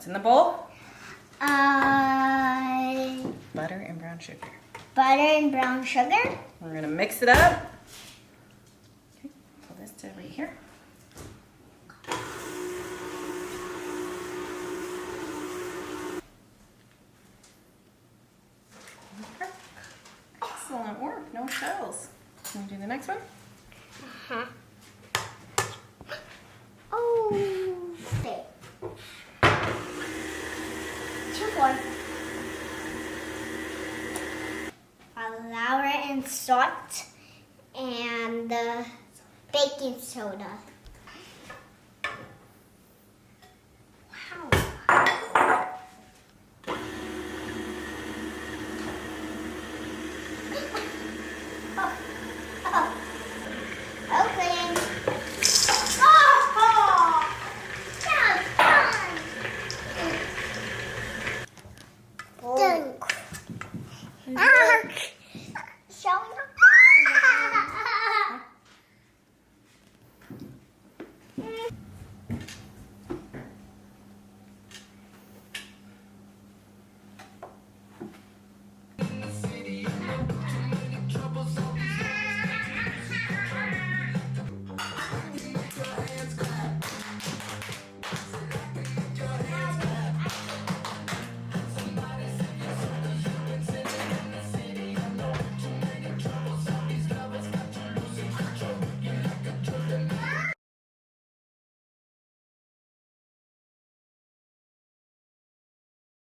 in the bowl? Butter and brown sugar. Butter and brown sugar. We're gonna mix it up. Okay, pull this to right here. Okay. Excellent work, no shells. Can we do the next one? Uh-huh. Oh, stay. 2 more. Flour and salt and baking soda.